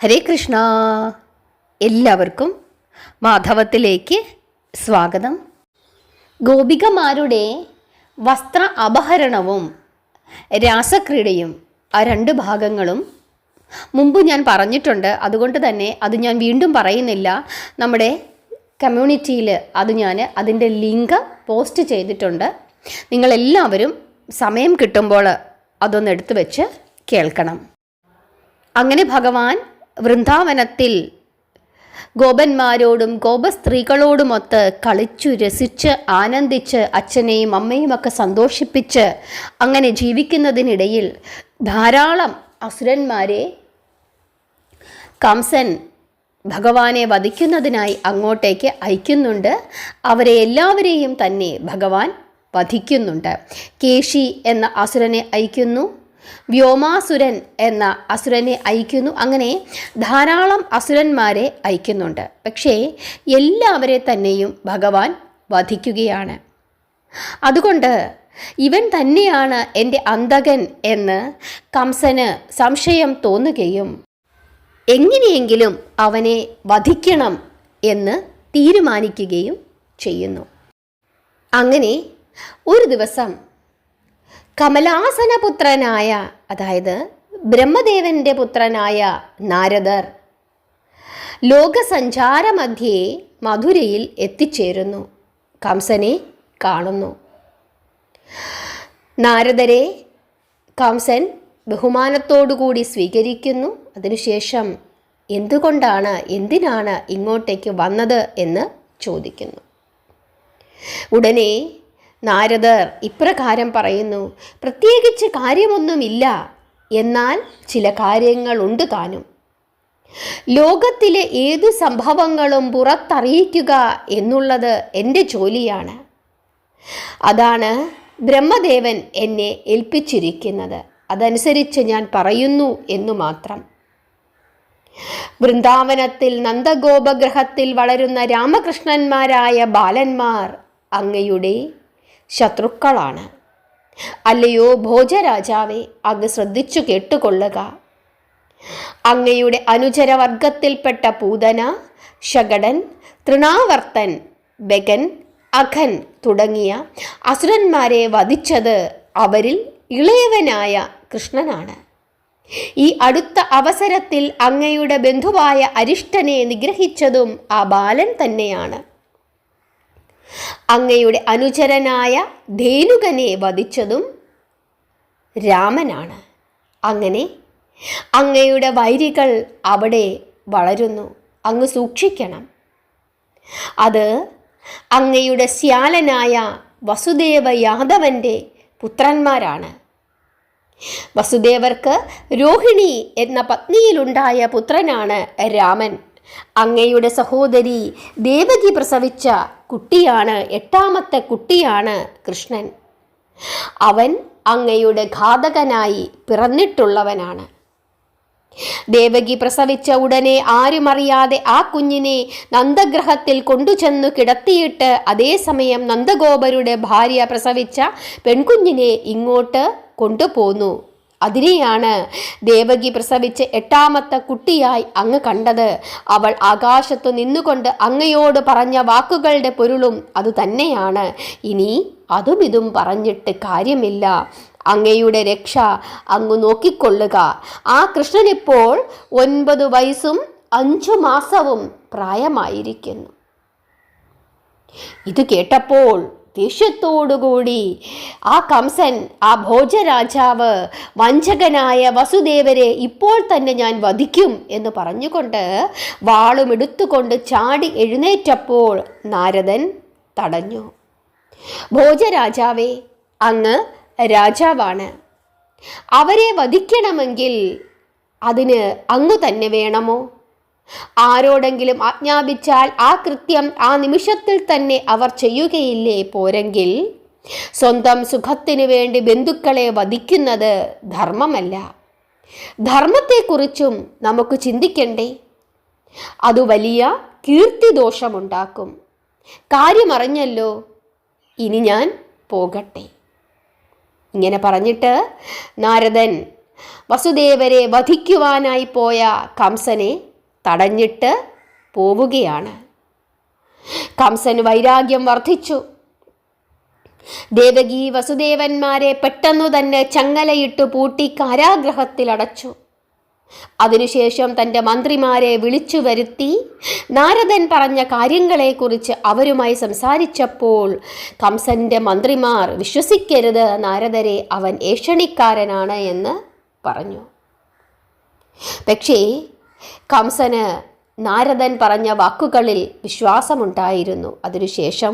ഹരേ കൃഷ്ണ. എല്ലാവർക്കും മാധവത്തിലേക്ക് സ്വാഗതം. ഗോപികമാരുടെ വസ്ത്ര അപഹരണവും രാസക്രീഡയും ആ രണ്ട് ഭാഗങ്ങളും മുമ്പ് ഞാൻ പറഞ്ഞിട്ടുണ്ട്. അതുകൊണ്ട് തന്നെ അത് ഞാൻ വീണ്ടും പറയുന്നില്ല. നമ്മുടെ കമ്മ്യൂണിറ്റിയിൽ അതിൻ്റെ ലിങ്ക് പോസ്റ്റ് ചെയ്തിട്ടുണ്ട്. നിങ്ങളെല്ലാവരും സമയം കിട്ടുമ്പോൾ അതൊന്ന് എടുത്തു വെച്ച് കേൾക്കണം. അങ്ങനെ ഭഗവാൻ വൃന്ദാവനത്തിൽ ഗോപന്മാരോടും ഗോപസ്ത്രീകളോടുമൊത്ത് കളിച്ചു രസിച്ച് ആനന്ദിച്ച് അച്ഛനെയും അമ്മയുമൊക്കെ സന്തോഷിപ്പിച്ച് അങ്ങനെ ജീവിക്കുന്നതിനിടയിൽ ധാരാളം അസുരന്മാരെ കംസൻ ഭഗവാനെ വധിക്കുന്നതിനായി അങ്ങോട്ടേക്ക് അയക്കുന്നുണ്ട്. അവരെ എല്ലാവരെയും തന്നെ ഭഗവാൻ വധിക്കുന്നുണ്ട്. കേശി എന്ന അസുരനെ അയക്കുന്നു, വ്യോമാസുരൻ എന്ന അസുരനെ അയക്കുന്നു. അങ്ങനെ ധാരാളം അസുരന്മാരെ അയക്കുന്നുണ്ട്. പക്ഷേ എല്ലാവരെ തന്നെയും ഭഗവാൻ വധിക്കുകയാണ്. അതുകൊണ്ട് ഇവൻ തന്നെയാണ് എൻ്റെ അന്തകൻ എന്ന് കംസന് സംശയം തോന്നുകയും എങ്ങനെയെങ്കിലും അവനെ വധിക്കണം എന്ന് തീരുമാനിക്കുകയും ചെയ്യുന്നു. അങ്ങനെ ഒരു ദിവസം കമലാസനപുത്രനായ, അതായത് ബ്രഹ്മദേവൻ്റെ പുത്രനായ നാരദർ ലോകസഞ്ചാരമധ്യേ മധുരയിൽ എത്തിച്ചേരുന്നു. കംസനെ കാണുന്നു. നാരദരെ കംസൻ ബഹുമാനത്തോടുകൂടി സ്വീകരിക്കുന്നു. അതിനുശേഷം എന്തിനാണ് ഇങ്ങോട്ടേക്ക് വന്നത് എന്ന് ചോദിക്കുന്നു. ഉടനെ നാരദർ ഇപ്രകാരം പറയുന്നു: പ്രത്യേകിച്ച് കാര്യമൊന്നുമില്ല, എന്നാൽ ചില കാര്യങ്ങളുണ്ട് താനും. ലോകത്തിലെ ഏതു സംഭവങ്ങളും പുറത്തറിയിക്കുക എന്നുള്ളത് എൻ്റെ ജോലിയാണ്. അതാണ് ബ്രഹ്മദേവൻ എന്നെ ഏൽപ്പിച്ചിരിക്കുന്നത്. അതനുസരിച്ച് ഞാൻ പറയുന്നു എന്നു മാത്രം. വൃന്ദാവനത്തിൽ നന്ദഗോപഗ്രഹത്തിൽ വളരുന്ന രാമകൃഷ്ണന്മാരായ ബാലന്മാർ അങ്ങയുടെ ശത്രുക്കളാണ്. അല്ലയോ ഭോജരാജാവേ, അങ്ങ് ശ്രദ്ധിച്ചു കേട്ടുകൊള്ളുക. അങ്ങയുടെ അനുചരവർഗത്തിൽപ്പെട്ട പൂതന, ശകടൻ, തൃണാവർത്തൻ, ബഗൻ, അഘൻ തുടങ്ങിയ അസുരന്മാരെ വധിച്ചത് അവരിൽ ഇളയവനായ കൃഷ്ണനാണ്. ഈ അടുത്ത അവസരത്തിൽ അങ്ങയുടെ ബന്ധുവായ അരിഷ്ടനെ നിഗ്രഹിച്ചതും ആ ബാലൻ തന്നെയാണ്. അങ്ങയുടെ അനുചരനായ ധേനുകനെ വധിച്ചതും രാമനാണ്. അങ്ങനെ അങ്ങയുടെ വൈരികൾ അവിടെ വളരുന്നു. അങ്ങ് സൂക്ഷിക്കണം. അത് അങ്ങയുടെ ശ്യാലനായ വസുദേവ യാദവൻ്റെ പുത്രന്മാരാണ്. വസുദേവർക്ക് രോഹിണി എന്ന പത്നിയിലുണ്ടായ പുത്രനാണ് രാമൻ. അങ്ങയുടെ സഹോദരി ദേവകി പ്രസവിച്ച കുട്ടിയാണ്, 8ാമത്തെ കുട്ടിയാണ് കൃഷ്ണൻ. അവൻ അങ്ങയുടെ ഘാതകനായി പിറന്നിട്ടുള്ളവനാണ്. ദേവകി പ്രസവിച്ച ഉടനെ ആരുമറിയാതെ ആ കുഞ്ഞിനെ നന്ദഗ്രഹത്തിൽ കൊണ്ടുചെന്നു കിടത്തിയിട്ട് അതേസമയം നന്ദഗോപരുടെ ഭാര്യ പ്രസവിച്ച പെൺകുഞ്ഞിനെ ഇങ്ങോട്ട് കൊണ്ടുപോന്നു. അതിനെയാണ് ദേവകി പ്രസവിച്ച് 8ാമത്തെ കുട്ടിയായി അങ്ങ് കണ്ടത്. അവൾ ആകാശത്തു നിന്നുകൊണ്ട് അങ്ങയോട് പറഞ്ഞ വാക്കുകളുടെ പൊരുളും അതുതന്നെയാണ്. ഇനി അതും ഇതും പറഞ്ഞിട്ട് കാര്യമില്ല. അങ്ങയുടെ രക്ഷ അങ്ങ് നോക്കിക്കൊള്ളുക. ആ കൃഷ്ണനിപ്പോൾ 9 വയസ്സും 5 മാസവും പ്രായമായിരിക്കുന്നു. ഇത് കേട്ടപ്പോൾ ദേഷ്യത്തോടുകൂടി ആ കംസൻ, ആ ഭോജരാജാവ്, വഞ്ചകനായ വസുദേവരെ ഇപ്പോൾ തന്നെ ഞാൻ വധിക്കും എന്ന് പറഞ്ഞുകൊണ്ട് വാളുമെടുത്തുകൊണ്ട് ചാടി എഴുന്നേറ്റപ്പോൾ നാരദൻ തടഞ്ഞു. ഭോജരാജാവേ, അങ്ങ് രാജാവാണ്. അവരെ വധിക്കണമെങ്കിൽ അതിന് അങ്ങ് തന്നെ വേണമോ? ആരോടെങ്കിലും ആജ്ഞാപിച്ചാൽ ആ കൃത്യം ആ നിമിഷത്തിൽ തന്നെ അവർ ചെയ്യുകയില്ലേ? പോരെങ്കിൽ സ്വന്തം സുഖത്തിനു വേണ്ടി ബന്ധുക്കളെ വധിക്കുന്നത് ധർമ്മമല്ല. ധർമ്മത്തെക്കുറിച്ചും നമുക്ക് ചിന്തിക്കണ്ടേ? അത് വലിയ കീർത്തിദോഷമുണ്ടാക്കും. കാര്യമറിഞ്ഞല്ലോ, ഇനി ഞാൻ പോകട്ടെ. ഇങ്ങനെ പറഞ്ഞിട്ട് നാരദൻ വസുദേവരെ വധിക്കുവാനായി പോയ കംസനെ തടഞ്ഞിട്ട് പോവുകയാണ്. കംസന് വൈരാഗ്യം വർദ്ധിച്ചു. ദേവകി വസുദേവന്മാരെ പെട്ടെന്നു തന്നെ ചങ്ങലയിട്ട് പൂട്ടി കാരാഗ്രഹത്തിലടച്ചു. അതിനുശേഷം തൻ്റെ മന്ത്രിമാരെ വിളിച്ചു വരുത്തി നാരദൻ പറഞ്ഞ കാര്യങ്ങളെക്കുറിച്ച് അവരുമായി സംസാരിച്ചപ്പോൾ കംസന്റെ മന്ത്രിമാർ വിശ്വസിക്കരുത് നാരദരെ, അവൻ ഏഷണിക്കാരനാണ് എന്ന് പറഞ്ഞു. പക്ഷേ കംസന് നാരദൻ പറഞ്ഞ വാക്കുകളിൽ വിശ്വാസമുണ്ടായിരുന്നു. അതിനുശേഷം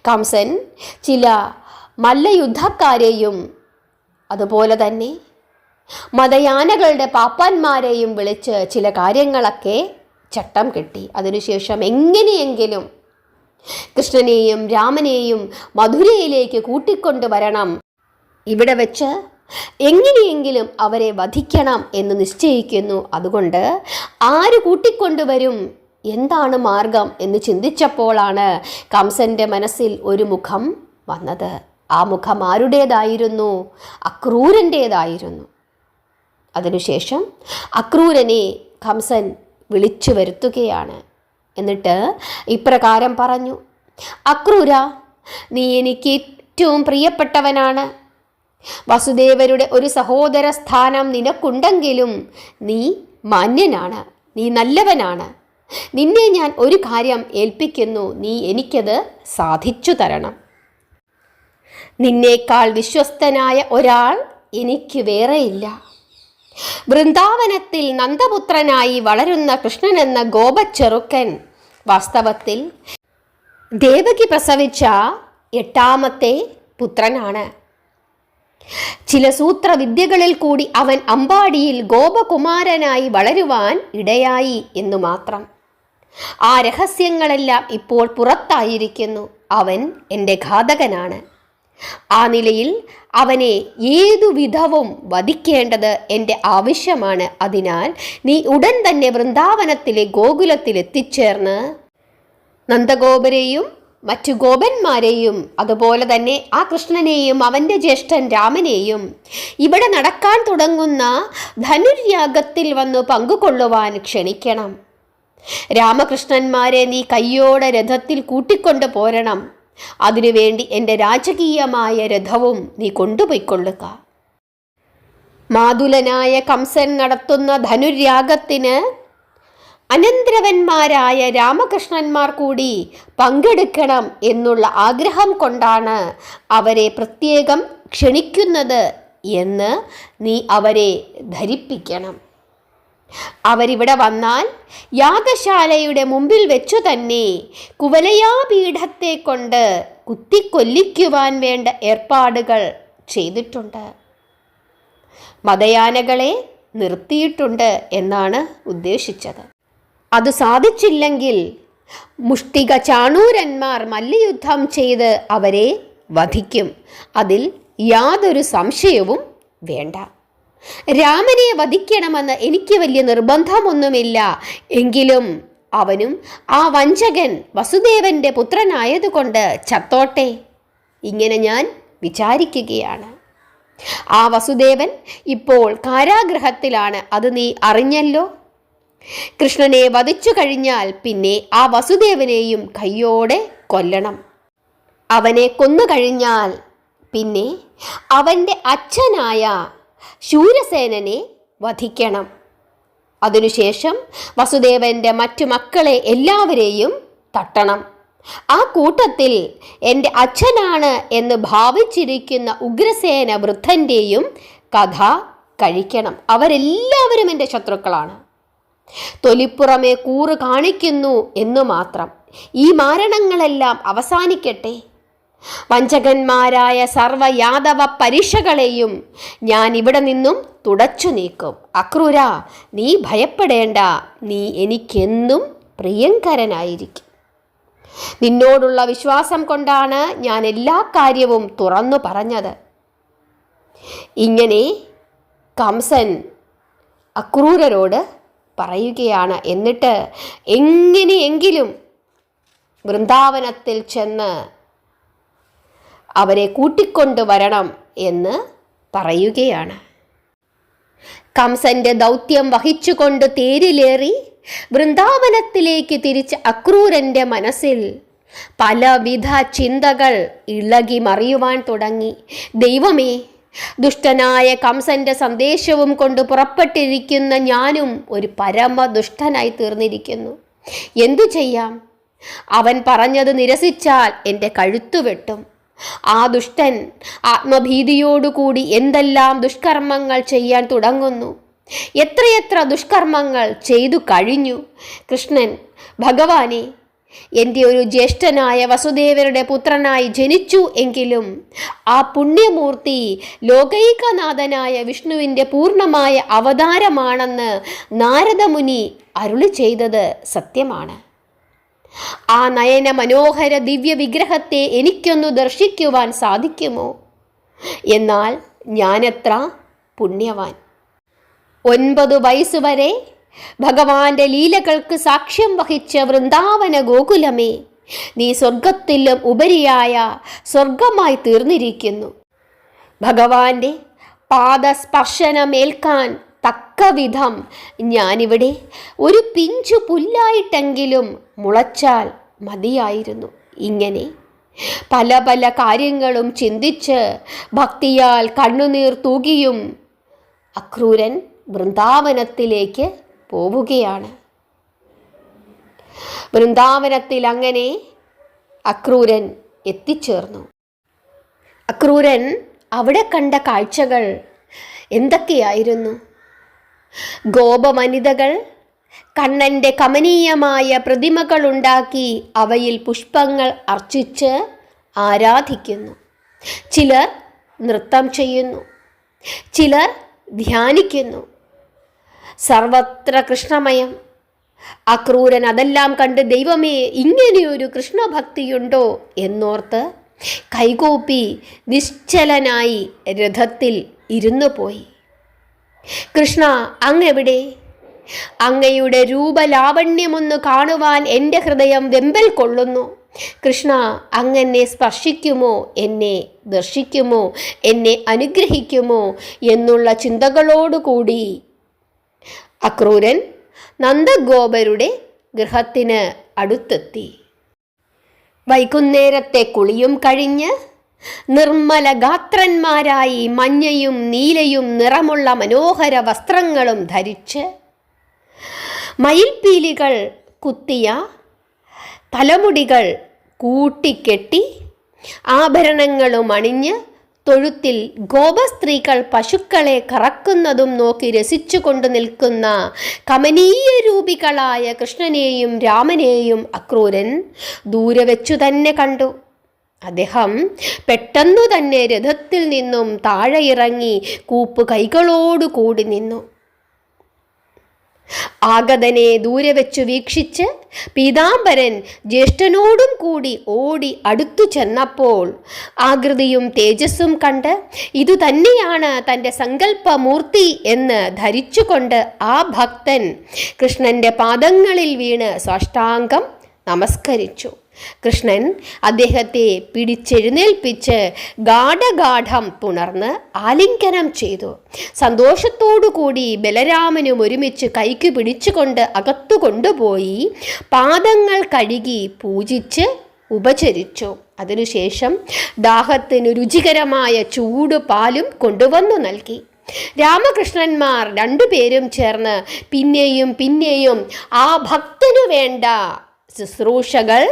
കംസൻ ചില മല്ലയുദ്ധക്കാരെയും അതുപോലെ തന്നെ മതയാനകളുടെ പാപ്പാന്മാരെയും വിളിച്ച് ചില കാര്യങ്ങളൊക്കെ ചട്ടം കെട്ടി. അതിനുശേഷം എങ്ങനെയെങ്കിലും കൃഷ്ണനെയും രാമനെയും മധുരയിലേക്ക് കൂട്ടിക്കൊണ്ടുവരണം, ഇവിടെ വെച്ച് എങ്ങനെയെങ്കിലും അവരെ വധിക്കണം എന്ന് നിശ്ചയിക്കുന്നു. അതുകൊണ്ട് ആര് കൂട്ടിക്കൊണ്ടുവരും, എന്താണ് മാർഗം എന്ന് ചിന്തിച്ചപ്പോഴാണ് കംസന്റെ മനസ്സിൽ ഒരു മുഖം വന്നത്. ആ മുഖം ആരുടേതായിരുന്നു? അക്രൂരൻ്റേതായിരുന്നു. അതിനുശേഷം അക്രൂരനെ കംസൻ വിളിച്ചു വരുത്തുകയാണ്. എന്നിട്ട് ഇപ്രകാരം പറഞ്ഞു: അക്രൂര, നീ എനിക്ക് ഏറ്റവും പ്രിയപ്പെട്ടവനാണ്. വസുദേവരുടെ ഒരു സഹോദര സ്ഥാനം നിനക്കുണ്ടെങ്കിലും നീ മാന്യനാണ്, നീ നല്ലവനാണ്. നിന്നെ ഞാൻ ഒരു കാര്യം ഏൽപ്പിക്കുന്നു, നീ എനിക്കത് സാധിച്ചു തരണം. നിന്നേക്കാൾ വിശ്വസ്തനായ ഒരാൾ എനിക്ക് വേറെയില്ല. വൃന്ദാവനത്തിൽ നന്ദപുത്രനായി വളരുന്ന കൃഷ്ണൻ എന്ന ഗോപച്ചെറുക്കൻ വാസ്തവത്തിൽ ദേവകി പ്രസവിച്ച 8ാമത്തെ പുത്രനാണ്. ചില സൂത്രവിദ്യകളിൽ കൂടി അവൻ അമ്പാടിയിൽ ഗോപകുമാരനായി വളരുവാൻ ഇടയായി എന്നു മാത്രം. ആ രഹസ്യങ്ങളെല്ലാം ഇപ്പോൾ പുറത്തായിരിക്കുന്നു. അവൻ എൻ്റെ ഘാതകനാണ്. ആ നിലയിൽ അവനെ ഏതു വിധവും വധിക്കേണ്ടത് എൻ്റെ ആവശ്യമാണ്. അതിനാൽ നീ ഉടൻ തന്നെ വൃന്ദാവനത്തിലെ ഗോകുലത്തിൽ എത്തിച്ചേർന്ന് നന്ദഗോപരെയും മറ്റു ഗോപന്മാരെയും അതുപോലെ തന്നെ ആ കൃഷ്ണനെയും അവൻ്റെ ജ്യേഷ്ഠൻ രാമനെയും ഇവിടെ നടക്കാൻ തുടങ്ങുന്ന ധനുര്യാഗത്തിൽ വന്നു പങ്കുകൊള്ളുവാൻ ക്ഷണിക്കണം. രാമകൃഷ്ണന്മാരെ നീ കയ്യോടെ രഥത്തിൽ കൂട്ടിക്കൊണ്ടു പോരണം. അതിനുവേണ്ടി എൻ്റെ രാജകീയമായ രഥവും നീ കൊണ്ടുപോയിക്കൊള്ളുക. മാതുലനായ കംസൻ നടത്തുന്ന ധനുര്യാഗത്തിന് അനന്തരവന്മാരായ രാമകൃഷ്ണന്മാർ കൂടി പങ്കെടുക്കണം എന്നുള്ള ആഗ്രഹം കൊണ്ടാണ് അവരെ പ്രത്യേകം ക്ഷണിക്കുന്നത് എന്ന് നീ അവരെ ധരിപ്പിക്കണം. അവരിവിടെ വന്നാൽ യാഗശാലയുടെ മുമ്പിൽ വെച്ചു തന്നെ കുവലയാപീഠത്തെ കൊണ്ട് കുത്തിക്കൊല്ലിക്കുവാൻ വേണ്ട ഏർപ്പാടുകൾ ചെയ്തിട്ടുണ്ട്. മതയാനകളെ നിർത്തിയിട്ടുണ്ട് എന്നാണ് ഉദ്ദേശിച്ചത്. അത് സാധിച്ചില്ലെങ്കിൽ മുഷ്ടിക ചാണൂരന്മാർ മല്ലയുദ്ധം ചെയ്ത് അവരെ വധിക്കും. അതിൽ യാതൊരു സംശയവും വേണ്ട. രാമനെ വധിക്കണമെന്ന് എനിക്ക് വലിയ നിർബന്ധമൊന്നുമില്ല. എങ്കിലും അവനും ആ വഞ്ചകൻ വസുദേവൻ്റെ പുത്രനായതുകൊണ്ട് ചത്തോട്ടെ, ഇങ്ങനെ ഞാൻ വിചാരിക്കുകയാണ്. ആ വസുദേവൻ ഇപ്പോൾ കാരാഗ്രഹത്തിലാണ്, അത് നീ അറിഞ്ഞല്ലോ. കൃഷ്ണനെ വധിച്ചു കഴിഞ്ഞാൽ പിന്നെ ആ വസുദേവനെയും കയ്യോടെ കൊല്ലണം. അവനെ കൊന്നു കഴിഞ്ഞാൽ പിന്നെ അവൻ്റെ അച്ഛനായ ശൂരസേനനെ വധിക്കണം. അതിനുശേഷം വസുദേവൻ്റെ മറ്റു മക്കളെ എല്ലാവരെയും തട്ടണം. ആ കൂട്ടത്തിൽ എൻ്റെ അച്ഛനാണ് എന്ന് ഭാവിച്ചിരിക്കുന്ന ഉഗ്രസേന വൃദ്ധൻ്റെയും കഥ കഴിക്കണം. അവരെല്ലാവരും എൻ്റെ ശത്രുക്കളാണ്. തൊലിപ്പുറമേ കൂറ് കാണിക്കുന്നു എന്നു മാത്രം. ഈ മാരണങ്ങളെല്ലാം അവസാനിക്കട്ടെ. വഞ്ചകന്മാരായ സർവ യാദവ പരീക്ഷകളെയും ഞാൻ ഇവിടെ നിന്നും തുടച്ചു നീക്കും. അക്രൂര, നീ ഭയപ്പെടേണ്ട, നീ എനിക്കെന്നും പ്രിയങ്കരനായിരിക്കും. നിന്നോടുള്ള വിശ്വാസം കൊണ്ടാണ് ഞാൻ എല്ലാ കാര്യവും തുറന്നു പറഞ്ഞത്. ഇങ്ങനെ കംസൻ അക്രൂരരോട് പറയുകയാണ്. എന്നിട്ട് എങ്ങനെയെങ്കിലും വൃന്ദാവനത്തിൽ ചെന്ന് അവരെ കൂട്ടിക്കൊണ്ടുവരണം എന്ന് പറയുകയാണ്. കംസന്റെ ദൗത്യം വഹിച്ചുകൊണ്ട് തേരിലേറി വൃന്ദാവനത്തിലേക്ക് തിരിച്ച അക്രൂരന്റെ മനസ്സിൽ പലവിധ ചിന്തകൾ ഇളകി മറിയുവാൻ തുടങ്ങി. ദൈവമേ, ദുഷ്ടനായ കംസന്റെ സന്ദേശവും കൊണ്ട് പുറപ്പെട്ടിരിക്കുന്ന ഞാനും ഒരു പരമദുഷ്ടനായി തീർന്നിരിക്കുന്നു. എന്തു ചെയ്യാം? അവൻ പറഞ്ഞത് നിരസിച്ചാൽ എൻ്റെ കഴുത്തു വെട്ടും. ആ ദുഷ്ടൻ ആത്മഭീതിയോടുകൂടി എന്തെല്ലാം ദുഷ്കർമ്മങ്ങൾ ചെയ്യാൻ തുടങ്ങുന്നു. എത്രയെത്ര ദുഷ്കർമ്മങ്ങൾ ചെയ്തു കഴിഞ്ഞു. കൃഷ്ണൻ, ഭഗവാനെ, എൻ്റെ ഒരു ജ്യേഷ്ഠനായ വസുദേവരുടെ പുത്രനായി ജനിച്ചു എങ്കിലും ആ പുണ്യമൂർത്തി ലോകൈകനാഥനായ വിഷ്ണുവിൻ്റെ പൂർണ്ണമായ അവതാരമാണെന്ന് നാരദമുനി അരുളി ചെയ്തത് സത്യമാണ്. ആ നയന മനോഹര ദിവ്യ വിഗ്രഹത്തെ എനിക്കൊന്നു ദർശിക്കുവാൻ സാധിക്കുമോ? എന്നാൽ ഞാനെത്ര പുണ്യവാൻ! 9 വയസ്സുവരെ ഭഗവാന്റെ ലീലകൾക്ക് സാക്ഷ്യം വഹിച്ച വൃന്ദാവന ഗോകുലമേ, നീ സ്വർഗത്തിലും ഉപരിയായ സ്വർഗമായി തീർന്നിരിക്കുന്നു. ഭഗവാന്റെ പാദസ്പർശനമേൽക്കാൻ തക്കവിധം ഞാനിവിടെ ഒരു പിഞ്ചു പുല്ലായിട്ടെങ്കിലും മുളച്ചാൽ മതിയായിരുന്നു. ഇങ്ങനെ പല പല കാര്യങ്ങളും ചിന്തിച്ച് ഭക്തിയാൽ കണ്ണുനീർ തൂകിയും അക്രൂരൻ വൃന്ദാവനത്തിലേക്ക് പോവുകയാണ്. വൃന്ദാവനത്തിൽ അങ്ങനെ അക്രൂരൻ എത്തിച്ചേർന്നു. അക്രൂരൻ അവിടെ കണ്ട കാഴ്ചകൾ എന്തൊക്കെയായിരുന്നു? ഗോപവനിതകൾ കണ്ണൻ്റെ കമനീയമായ പ്രതിമകളുണ്ടാക്കി അവയിൽ പുഷ്പങ്ങൾ അർച്ചിച്ച് ആരാധിക്കുന്നു. ചിലർ നൃത്തം ചെയ്യുന്നു, ചിലർ ധ്യാനിക്കുന്നു. സർവത്ര കൃഷ്ണമയം. അക്രൂരൻ അതെല്ലാം കണ്ട് ദൈവമേ, ഇങ്ങനെയൊരു കൃഷ്ണഭക്തിയുണ്ടോ എന്നോർത്ത് കൈകൂപ്പി നിശ്ചലനായി രഥത്തിൽ ഇരുന്നു പോയി. കൃഷ്ണ, അങ്ങെവിടെ? അങ്ങയുടെ രൂപലാവണ്യമൊന്ന് കാണുവാൻ എൻ്റെ ഹൃദയം വെമ്പൽ കൊള്ളുന്നു. കൃഷ്ണ, അങ്ങെന്നെ സ്പർശിക്കുമോ, എന്നെ ദർശിക്കുമോ, എന്നെ അനുഗ്രഹിക്കുമോ എന്നുള്ള ചിന്തകളോടുകൂടി അക്രൂരൻ നന്ദഗോപരുടെ ഗൃഹത്തിന് അടുത്തെത്തി. വൈകുന്നേരത്തെ കുളിയും കഴിഞ്ഞ് നിർമ്മല ഗാത്രന്മാരായി മഞ്ഞയും നീലയും നിറമുള്ള മനോഹര വസ്ത്രങ്ങളും ധരിച്ച് മയിൽപ്പീലികൾ കുത്തിയ തലമുടികൾ കൂട്ടിക്കെട്ടി ആഭരണങ്ങളും അണിഞ്ഞ് തൊഴുത്തിൽ ഗോപസ്ത്രീകൾ പശുക്കളെ കറക്കുന്നതും നോക്കി രസിച്ചുകൊണ്ട് നിൽക്കുന്ന കമനീയ രൂപികളായ കൃഷ്ണനെയും രാമനെയും അക്രൂരൻ ദൂരെ വെച്ചു തന്നെ കണ്ടു. അദ്ദേഹം പെട്ടെന്നു തന്നെ രഥത്തിൽ നിന്നും താഴെ ഇറങ്ങി കൂപ്പ് കൈകളോടുകൂടി നിന്നു. ആഗതനെ ദൂരെ വെച്ചു വീക്ഷിച്ച് പീതാംബരൻ ജ്യേഷ്ഠനോടും കൂടി ഓടി അടുത്തു ചെന്നപ്പോൾ ആകൃതിയും തേജസ്സും കണ്ട് ഇതുതന്നെയാണ് തൻ്റെ സങ്കല്പമൂർത്തി എന്ന് ധരിച്ചുകൊണ്ട് ആ ഭക്തൻ കൃഷ്ണൻ്റെ പാദങ്ങളിൽ വീണ് സാഷ്ടാംഗം നമസ്കരിച്ചു. കൃഷ്ണൻ അദ്ദേഹത്തെ പിടിച്ചെഴുന്നേൽപ്പിച്ച് ഗാഠഗാഠം പുണർന്ന് ആലിംഗനം ചെയ്തു. സന്തോഷത്തോടുകൂടി ബലരാമനും ഒരുമിച്ച് കൈക്ക് പിടിച്ചുകൊണ്ട് അകത്തു കൊണ്ടുപോയി പാദങ്ങൾ കഴുകി പൂജിച്ച് ഉപചരിച്ചു. അതിനുശേഷം ദാഹത്തിന് രുചികരമായ ചൂട് പാലും കൊണ്ടുവന്നു നൽകി. രാമകൃഷ്ണന്മാർ രണ്ടുപേരും ചേർന്ന് പിന്നെയും പിന്നെയും ആ ഭക്തനു വേണ്ട ശുശ്രൂഷകൾ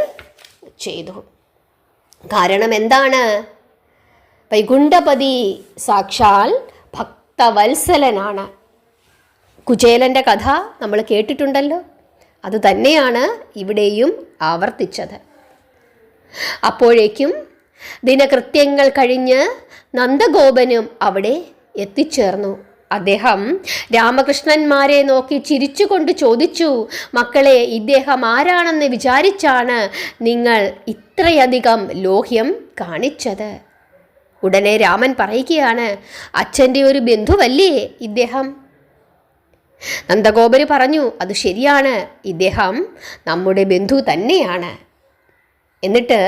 ചെയ്തു. കാരണം എന്താണ്? വൈകുണ്ഠപതി സാക്ഷാൽ ഭക്തവത്സലനാണ്. കുചേലൻ്റെ കഥ നമ്മൾ കേട്ടിട്ടുണ്ടല്ലോ. അതുതന്നെയാണ് ഇവിടെയും ആവർത്തിച്ചത്. അപ്പോഴേക്കും ദിനകൃത്യങ്ങൾ കഴിഞ്ഞ് നന്ദഗോപനും അവിടെ എത്തിച്ചേർന്നു. അദ്ദേഹം രാമകൃഷ്ണന്മാരെ നോക്കി ചിരിച്ചുകൊണ്ട് ചോദിച്ചു, മക്കളെ, ഇദ്ദേഹം ആരാണെന്ന് വിചാരിച്ചാണ് നിങ്ങൾ ഇത്രയധികം ലോഹ്യം കാണിച്ചത്? ഉടനെ രാമൻ പറയുകയാണ്, അച്ഛൻ്റെ ഒരു ബന്ധുവല്ലേ ഇദ്ദേഹം? നന്ദഗോപര് പറഞ്ഞു, അത് ശരിയാണ്, ഇദ്ദേഹം നമ്മുടെ ബന്ധു തന്നെയാണ്. എന്നിട്ട്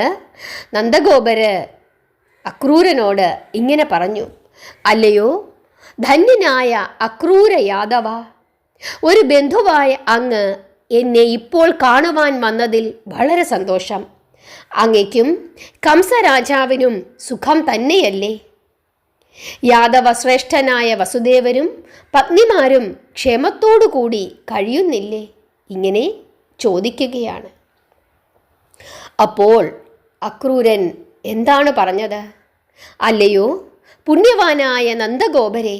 നന്ദഗോപര് അക്രൂരനോട് ഇങ്ങനെ പറഞ്ഞു, അല്ലയോ ധന്യനായ അക്രൂര യാദവ, ഒരു ബന്ധുവായ അങ്ങ് എന്നെ ഇപ്പോൾ കാണുവാൻ വന്നതിൽ വളരെ സന്തോഷം. അങ്ങയ്ക്കും കംസരാജാവിനും സുഖം തന്നെയല്ലേ? യാദവ ശ്രേഷ്ഠനായ വസുദേവരും പത്നിമാരും ക്ഷേമത്തോടുകൂടി കഴിയുന്നില്ലേ? ഇങ്ങനെ ചോദിക്കുകയാണ്. അപ്പോൾ അക്രൂരൻ എന്താണ് പറഞ്ഞത്? അല്ലയോ പുണ്യവാനായ നന്ദഗോപരെ,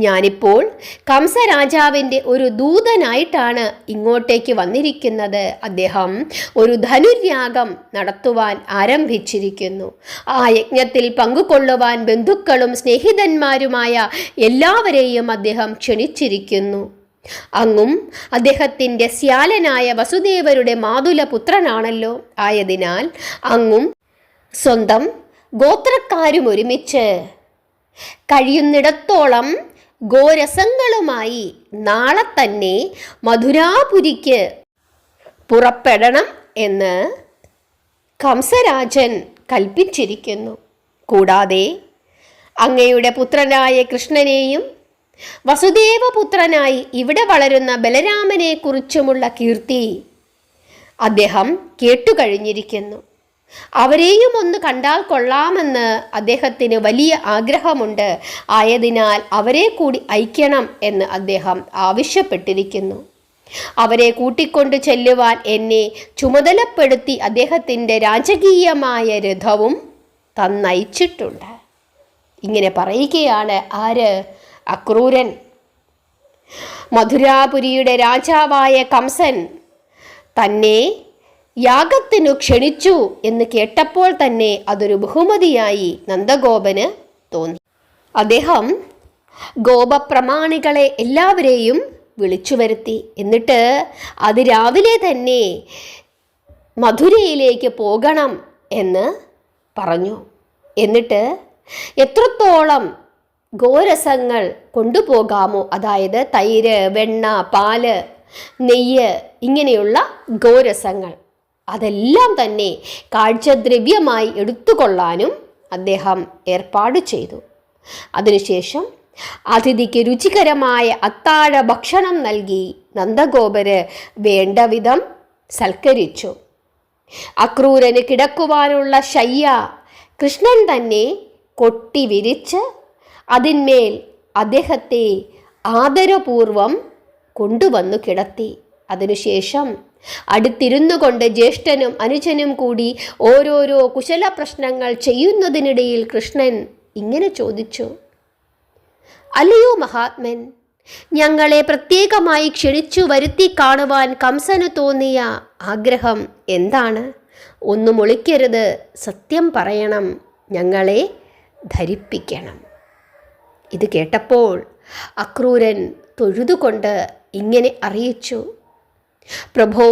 ഞാനിപ്പോൾ കംസരാജാവിൻ്റെ ഒരു ദൂതനായിട്ടാണ് ഇങ്ങോട്ടേക്ക് വന്നിരിക്കുന്നത്. അദ്ദേഹം ഒരു ധനുര്യാഗം നടത്തുവാൻ ആരംഭിച്ചിരിക്കുന്നു. ആ യജ്ഞത്തിൽ പങ്കുകൊള്ളുവാൻ ബന്ധുക്കളും സ്നേഹിതന്മാരുമായ എല്ലാവരെയും അദ്ദേഹം ക്ഷണിച്ചിരിക്കുന്നു. അങ്ങും അദ്ദേഹത്തിൻ്റെ ശ്യാലനായ വസുദേവരുടെ മാതുല പുത്രനാണല്ലോ. ആയതിനാൽ അങ്ങും സ്വന്തം ഗോത്രക്കാരും ഒരുമിച്ച് കഴിയുന്നിടത്തോളം ഗോരസങ്ങളുമായി നാളെ തന്നെ മധുരാപുരിക്ക് പുറപ്പെടണം എന്ന് കംസരാജൻ കൽപ്പിച്ചിരിക്കുന്നു. കൂടാതെ അങ്ങയുടെ പുത്രനായ കൃഷ്ണനെയും വസുദേവപുത്രനായി ഇവിടെ വളരുന്ന ബലരാമനെ കുറിച്ചുമുള്ള കീർത്തി അദ്ദേഹം കേട്ടുകഴിഞ്ഞിരിക്കുന്നു. അവരെയും ഒന്ന് കണ്ടാൽ കൊള്ളാമെന്ന് അദ്ദേഹത്തിന് വലിയ ആഗ്രഹമുണ്ട്. ആയതിനാൽ അവരെ കൂടി അയക്കണം എന്ന് അദ്ദേഹം ആവശ്യപ്പെട്ടിരിക്കുന്നു. അവരെ കൂട്ടിക്കൊണ്ട് ചെല്ലുവാൻ എന്നെ ചുമതലപ്പെടുത്തി അദ്ദേഹത്തിൻ്റെ രാജകീയമായ രഥവും തന്നയച്ചിട്ടുണ്ട്. ഇങ്ങനെ പറയുകയാണ് ആര്? അക്രൂരൻ. മധുരാപുരിയുടെ രാജാവായ കംസൻ തന്നെ യാഗത്തിനു ക്ഷണിച്ചു എന്ന് കേട്ടപ്പോൾ തന്നെ അതൊരു ബഹുമതിയായി നന്ദഗോപന് തോന്നി. അദ്ദേഹം ഗോപപ്രമാണികളെ എല്ലാവരെയും വിളിച്ചു വരുത്തി. എന്നിട്ട് അതിരാവിലെ തന്നെ മധുരയിലേക്ക് പോകണം എന്ന് പറഞ്ഞു. എന്നിട്ട് എത്രത്തോളം ഗോരസങ്ങൾ കൊണ്ടുപോകാമോ, അതായത് തൈര്, വെണ്ണ, പാല്, നെയ്യ്, ഇങ്ങനെയുള്ള ഗോരസങ്ങൾ അതെല്ലാം തന്നെ കാഴ്ചദ്രവ്യമായി എടുത്തുകൊള്ളാനും അദ്ദേഹം ഏർപ്പാട് ചെയ്തു. അതിനുശേഷം അതിഥിക്ക് രുചികരമായ അത്താഴ ഭക്ഷണം നൽകി നന്ദഗോപര് വേണ്ട വിധം സൽക്കരിച്ചു. അക്രൂരന് കിടക്കുവാനുള്ള ശയ്യ കൃഷ്ണൻ തന്നെ കൊട്ടി വിരിച്ച് അതിന്മേൽ അദ്ദേഹത്തെ ആദരപൂർവം കൊണ്ടുവന്നു കിടത്തി. അതിനുശേഷം അടുത്തിരുന്നു കൊണ്ട് ജ്യേഷ്ഠനും അനുജനും കൂടി ഓരോരോ കുശല പ്രശ്നങ്ങൾ ചെയ്യുന്നതിനിടയിൽ കൃഷ്ണൻ ഇങ്ങനെ ചോദിച്ചു: അല്ലയോ മഹാത്മൻ, ഞങ്ങളെ പ്രത്യേകമായി ക്ഷണിച്ചു വരുത്തി കാണുവാൻ കംസന് തോന്നിയ ആഗ്രഹം എന്താണ്? ഒന്നും ഒളിക്കരുത്, സത്യം പറയണം, ഞങ്ങളെ ധരിപ്പിക്കണം. ഇത് കേട്ടപ്പോൾ അക്രൂരൻ തൊഴുതുകൊണ്ട് ഇങ്ങനെ അറിയിച്ചു: പ്രഭോ,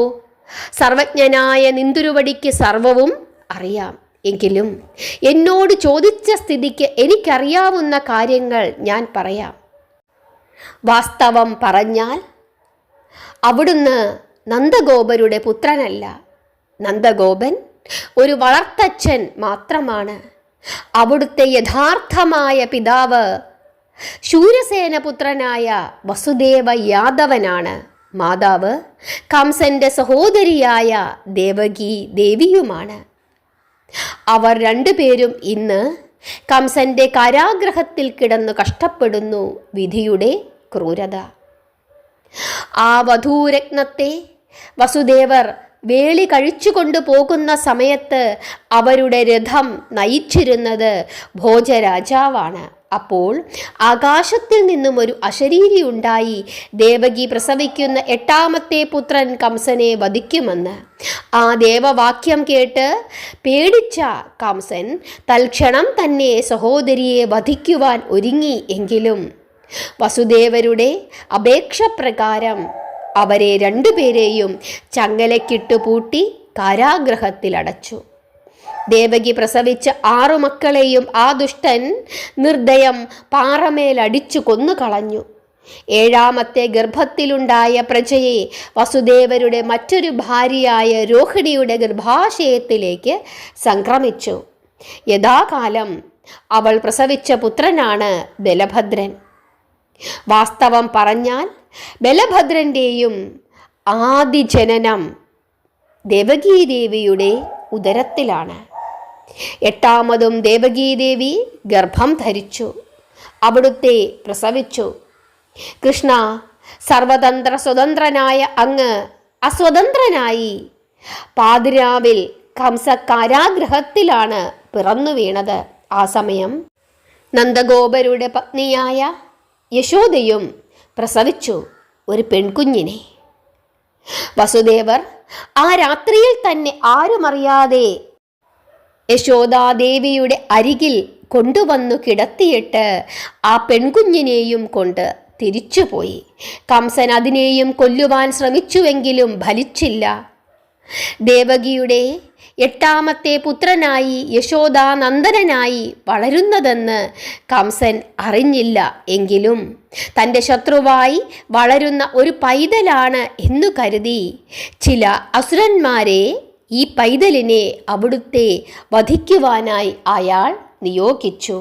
സർവജ്ഞനായ നിന്തുരുവടിക്ക് സർവവും അറിയാം. എങ്കിലും എന്നോട് ചോദിച്ച സ്ഥിതിക്ക് എനിക്കറിയാവുന്ന കാര്യങ്ങൾ ഞാൻ പറയാം. വാസ്തവം പറഞ്ഞാൽ അവിടുന്ന് നന്ദഗോപരുടെ പുത്രനല്ല. നന്ദഗോപൻ ഒരു വളർത്തച്ഛൻ മാത്രമാണ്. അവിടുത്തെ യഥാർത്ഥമായ പിതാവ് ശൂരസേനപുത്രനായ വസുദേവ യാദവനാണ്. മാതാവ് കംസന്റെ സഹോദരിയായ ദേവകി ദേവിയുമാണ്. അവർ രണ്ടുപേരും ഇന്ന് കംസന്റെ കാരാഗ്രഹത്തിൽ കിടന്നു കഷ്ടപ്പെടുന്നു. വിധിയുടെ ക്രൂരത. ആ വധൂരത്നത്തെ വസുദേവർ വേളി കഴിച്ചുകൊണ്ടു പോകുന്ന സമയത്ത് അവരുടെ രഥം നയിച്ചിരുന്നത് ഭോജരാജാവാണ്. അപ്പോൾ ആകാശത്തിൽ നിന്നും ഒരു അശരീരി ഉണ്ടായി ദേവകി പ്രസവിക്കുന്ന 8ാമത്തെ പുത്രൻ കംസനെ വധിക്കുമെന്ന്. ആ ദേവവാക്യം കേട്ട് പേടിച്ച കംസൻ തൽക്ഷണം തന്നെ സഹോദരിയെ വധിക്കുവാൻ ഒരുങ്ങി. എങ്കിലും വസുദേവരുടെ അപേക്ഷ പ്രകാരം അവരെ രണ്ടുപേരെയും ചങ്ങലക്കിട്ടു പൂട്ടി കാരാഗ്രഹത്തിലടച്ചു. ദേവകി പ്രസവിച്ച 6 മക്കളെയും ആ ദുഷ്ടൻ നിർദ്ദയം പാറമേലടിച്ചു കൊന്നുകളഞ്ഞു. 7ാമത്തെ ഗർഭത്തിലുണ്ടായ പ്രജയെ വസുദേവരുടെ മറ്റൊരു ഭാര്യയായ രോഹിണിയുടെ ഗർഭാശയത്തിലേക്ക് സംക്രമിച്ചു. യഥാകാലം അവൾ പ്രസവിച്ച പുത്രനാണ് ബലഭദ്രൻ. വാസ്തവം പറഞ്ഞാൽ ബലഭദ്രൻ്റെയും ആദിജനനം ദേവകീദേവിയുടെ ഉദരത്തിലാണ്. എട്ടാമതും ദേവകീദേവി ഗർഭം ധരിച്ചു, അവിടുത്തെ പ്രസവിച്ചു. കൃഷ്ണ, സർവതന്ത്ര സ്വതന്ത്രനായ അങ്ങ് അസ്വതന്ത്രനായി പാതിരാവിൽ കംസ കാരാഗൃഹത്തിലാണ് പിറന്നു വീണത്. ആ സമയം നന്ദഗോപരുടെ പത്നിയായ യശോദയും പ്രസവിച്ചു ഒരു പെൺകുഞ്ഞിനെ. വസുദേവർ ആ രാത്രിയിൽ തന്നെ ആരുമറിയാതെ യശോദാദേവിയുടെ അരികിൽ കൊണ്ടുവന്നു കിടത്തിയിട്ട് ആ പെൺകുഞ്ഞിനെയും കൊണ്ട് തിരിച്ചുപോയി. കംസൻ അതിനെയും കൊല്ലുവാൻ ശ്രമിച്ചുവെങ്കിലും ഫലിച്ചില്ല. ദേവകിയുടെ എട്ടാമത്തെ പുത്രനായി യശോദാനന്ദനായി വളരുന്നതെന്ന് കംസൻ അറിഞ്ഞില്ല. എങ്കിലും തൻ്റെ ശത്രുവായി വളരുന്ന ഒരു പൈതലാണ് എന്നു കരുതി ചില അസുരന്മാരെ ഈ പൈതലിനെ അവിടുത്തെ വധിക്കുവാനായി അയാൾ നിയോഗിച്ചു.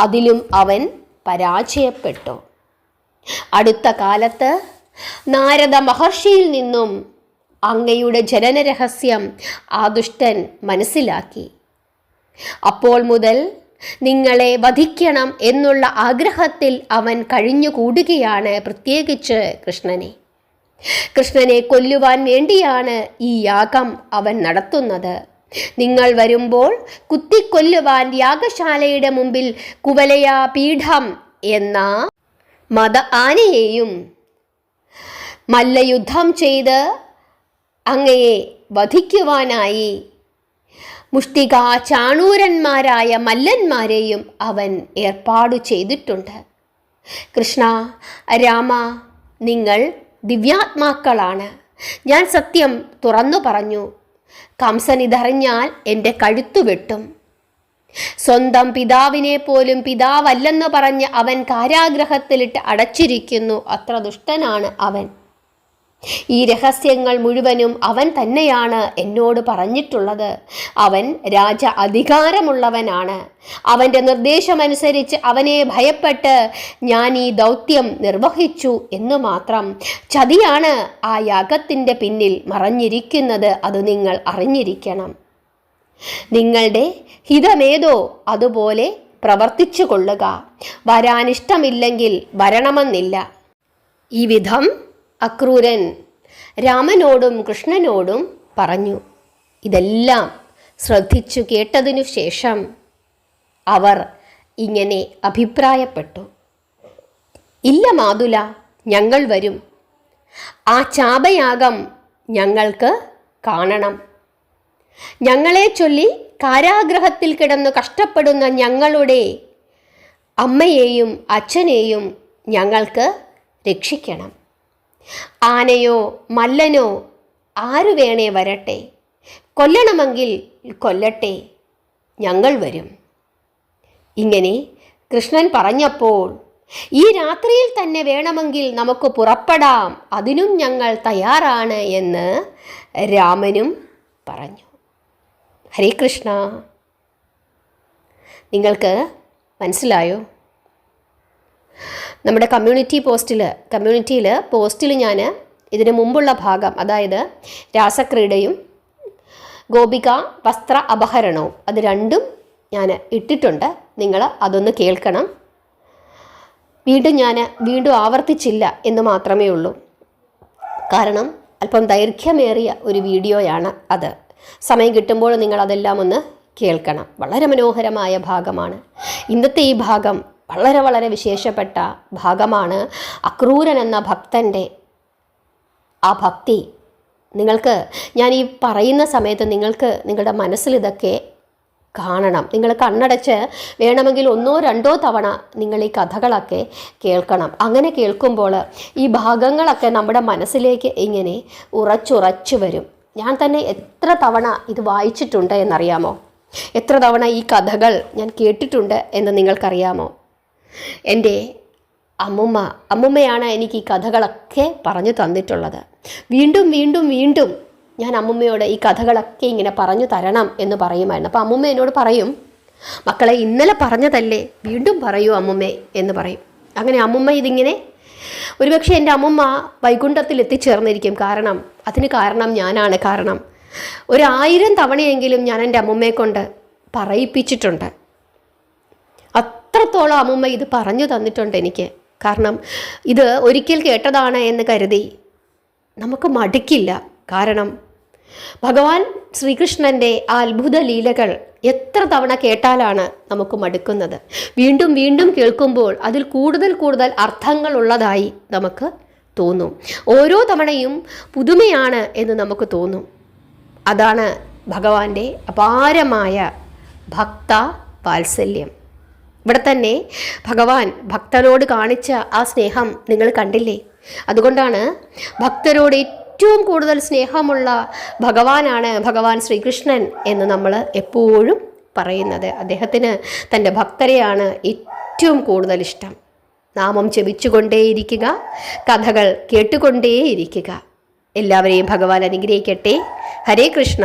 അതിലും അവൻ പരാജയപ്പെട്ടു. അടുത്ത കാലത്ത് നാരദ മഹർഷിയിൽ നിന്നും അങ്ങയുടെ ജനനരഹസ്യം ആ ദുഷ്ടൻ മനസ്സിലാക്കി. അപ്പോൾ മുതൽ നിങ്ങളെ വധിക്കണം എന്നുള്ള ആഗ്രഹത്തിൽ അവൻ കഴിഞ്ഞുകൂടുകയാണ്. പ്രത്യേകിച്ച് കൃഷ്ണനെ കൊല്ലുവാൻ വേണ്ടിയാണ് ഈ യാഗം അവൻ നടത്തുന്നത്. നിങ്ങൾ വരുമ്പോൾ കുത്തിക്കൊല്ലുവാൻ യാഗശാലയുടെ മുമ്പിൽ കുവലയാ പീഠം എന്ന മത ആനയെയും മല്ലയുദ്ധം ചെയ്ത് അങ്ങയെ വധിക്കുവാനായി മുഷ്ടികാ ചാണൂരന്മാരായ മല്ലന്മാരെയും അവൻ ഏർപ്പാടു ചെയ്തിട്ടുണ്ട്. കൃഷ്ണ, രാമ, നിങ്ങൾ ദിവ്യാത്മാക്കളാണ്. ഞാൻ സത്യം തുറന്നു പറഞ്ഞു. കംസൻ ഇതറിഞ്ഞാൽ എൻ്റെ കഴുത്തു വെട്ടും. സ്വന്തം പിതാവിനെ പോലും പിതാവല്ലെന്ന് പറഞ്ഞ് അവൻ കാരാഗ്രഹത്തിലിട്ട് അടച്ചിരിക്കുന്നു. അത്ര ദുഷ്ടനാണ് അവൻ. ഈ രഹസ്യങ്ങൾ മുഴുവനും അവൻ തന്നെയാണ് എന്നോട് പറഞ്ഞിട്ടുള്ളത്. അവൻ രാജ അധികാരമുള്ളവനാണ്. അവൻ്റെ നിർദ്ദേശമനുസരിച്ച് അവനെ ഭയപ്പെട്ട് ഞാൻ ഈ ദൗത്യം നിർവഹിച്ചു എന്നു മാത്രം. ചതിയാണ് ആ യാഗത്തിൻ്റെ പിന്നിൽ മറഞ്ഞിരിക്കുന്നത്. അത് നിങ്ങൾ അറിഞ്ഞിരിക്കണം. നിങ്ങളുടെ ഹിതമേതോ അതുപോലെ പ്രവർത്തിച്ചു കൊള്ളുക. വരാനിഷ്ടമില്ലെങ്കിൽ വരണമെന്നില്ല. ഈ വിധം അക്രൂരൻ രാമനോടും കൃഷ്ണനോടും പറഞ്ഞു. ഇതെല്ലാം ശ്രദ്ധിച്ചു കേട്ടതിനു ശേഷം അവർ ഇങ്ങനെ അഭിപ്രായപ്പെട്ടു. ഇല്ല മാതുല, ഞങ്ങൾ വരും. ആ ചാപയാഗം ഞങ്ങൾക്ക് കാണണം. ഞങ്ങളെ ചൊല്ലി കാരാഗ്രഹത്തിൽ കിടന്നു കഷ്ടപ്പെടുന്ന ഞങ്ങളുടെ അമ്മയെയും അച്ഛനെയും ഞങ്ങൾക്ക് രക്ഷിക്കണം. ആനയോ മല്ലനോ ആരു വേണേ വരട്ടെ, കൊല്ലണമെങ്കിൽ കൊല്ലട്ടെ, ഞങ്ങൾ വരും. ഇങ്ങനെ കൃഷ്ണൻ പറഞ്ഞപ്പോൾ ഈ രാത്രിയിൽ തന്നെ വേണമെങ്കിൽ നമുക്ക് പുറപ്പെടാം, അതിനും ഞങ്ങൾ തയ്യാറാണ് എന്ന് രാമനും പറഞ്ഞു. ഹരേ കൃഷ്ണ. നിങ്ങൾക്ക് മനസ്സിലായോ? നമ്മുടെ കമ്മ്യൂണിറ്റിയിൽ പോസ്റ്റിൽ ഞാൻ ഇതിന് മുമ്പുള്ള ഭാഗം, അതായത് രാസക്രീഡയും ഗോപിക വസ്ത്ര അപഹരണവും, അത് രണ്ടും ഞാൻ ഇട്ടിട്ടുണ്ട്. നിങ്ങൾ അതൊന്ന് കേൾക്കണം. വീണ്ടും ആവർത്തിച്ചില്ല എന്ന് മാത്രമേ ഉള്ളൂ. കാരണം അല്പം ദൈർഘ്യമേറിയ ഒരു വീഡിയോയാണ് അത്. സമയം കിട്ടുമ്പോൾ നിങ്ങൾ അതെല്ലാം ഒന്ന് കേൾക്കണം. വളരെ മനോഹരമായ ഭാഗമാണ്. ഇന്നത്തെ ഈ ഭാഗം വളരെ വളരെ വിശേഷപ്പെട്ട ഭാഗമാണ്. അക്രൂരൻ എന്ന ഭക്തൻ്റെ ആ ഭക്തി നിങ്ങൾക്ക് ഞാൻ ഈ പറയുന്ന സമയത്ത് നിങ്ങൾക്ക് നിങ്ങളുടെ മനസ്സിൽ ഇതൊക്കെ കാണണം. നിങ്ങൾ കണ്ണടച്ച് വേണമെങ്കിൽ 1-2 തവണ നിങ്ങൾ ഈ കഥകളൊക്കെ കേൾക്കണം. അങ്ങനെ കേൾക്കുമ്പോൾ ഈ ഭാഗങ്ങളൊക്കെ നമ്മുടെ മനസ്സിലേക്ക് ഇങ്ങനെ ഉറച്ചുറച്ചു വരും. ഞാൻ തന്നെ എത്ര തവണ ഇത് വായിച്ചിട്ടുണ്ട് എന്നറിയാമോ? എത്ര തവണ ഈ കഥകൾ ഞാൻ കേട്ടിട്ടുണ്ട് എന്ന് നിങ്ങൾക്കറിയാമോ? എൻ്റെ അമ്മുമ്മയാണ് എനിക്ക് ഈ കഥകളൊക്കെ പറഞ്ഞു തന്നിട്ടുള്ളത്. വീണ്ടും വീണ്ടും വീണ്ടും ഞാൻ അമ്മുമ്മയോട് ഈ കഥകളൊക്കെ ഇങ്ങനെ പറഞ്ഞു തരണം എന്ന് പറയുമായിരുന്നു. അപ്പോൾ അമ്മുമ്മ എന്നോട് പറയും, മക്കളെ ഇന്നലെ പറഞ്ഞതല്ലേ വീണ്ടും പറയൂ അമ്മുമ്മേ എന്ന് പറയും. അങ്ങനെ അമ്മുമ്മ ഇതിങ്ങനെ, ഒരുപക്ഷെ എൻ്റെ അമ്മുമ്മ വൈകുണ്ഠത്തിൽ എത്തിച്ചേർന്നിരിക്കും. അതിന് കാരണം ഞാനാണ്. 1000 തവണയെങ്കിലും ഞാൻ എൻ്റെ അമ്മുമ്മയെ കൊണ്ട് പറയിപ്പിച്ചിട്ടുണ്ട്. അത്രത്തോളം അമ്മുമ്മ ഇത് പറഞ്ഞു തന്നിട്ടുണ്ട് എനിക്ക്. ഇത് ഒരിക്കൽ കേട്ടതാണ് എന്ന് കരുതി നമുക്ക് മടുക്കില്ല. ഭഗവാൻ ശ്രീകൃഷ്ണൻ്റെ ആ അത്ഭുത ലീലകൾ എത്ര തവണ കേട്ടാലാണ് നമുക്ക് മടുക്കുന്നത്? വീണ്ടും വീണ്ടും കേൾക്കുമ്പോൾ അതിൽ കൂടുതൽ അർത്ഥങ്ങളുള്ളതായി നമുക്ക് തോന്നും. ഓരോ തവണയും പുതുമയാണ് എന്ന് നമുക്ക് തോന്നും. അതാണ് ഭഗവാന്റെ അപാരമായ ഭക്ത വാത്സല്യം. ഇവിടെ തന്നെ ഭഗവാൻ ഭക്തരോട് കാണിച്ച ആ സ്നേഹം നിങ്ങൾ കണ്ടില്ലേ? അതുകൊണ്ടാണ് ഭക്തരോട് ഏറ്റവും കൂടുതൽ സ്നേഹമുള്ള ഭഗവാനാണ് ഭഗവാൻ ശ്രീകൃഷ്ണൻ എന്ന് നമ്മൾ എപ്പോഴും പറയുന്നത്. അദ്ദേഹത്തിന് തൻ്റെ ഭക്തരെയാണ് ഏറ്റവും കൂടുതൽ ഇഷ്ടം. നാമം ജപിച്ചുകൊണ്ടേയിരിക്കുക, കഥകൾ കേട്ടുകൊണ്ടേയിരിക്കുക. എല്ലാവരെയും ഭഗവാൻ അനുഗ്രഹിക്കട്ടെ. ഹരേ കൃഷ്ണ.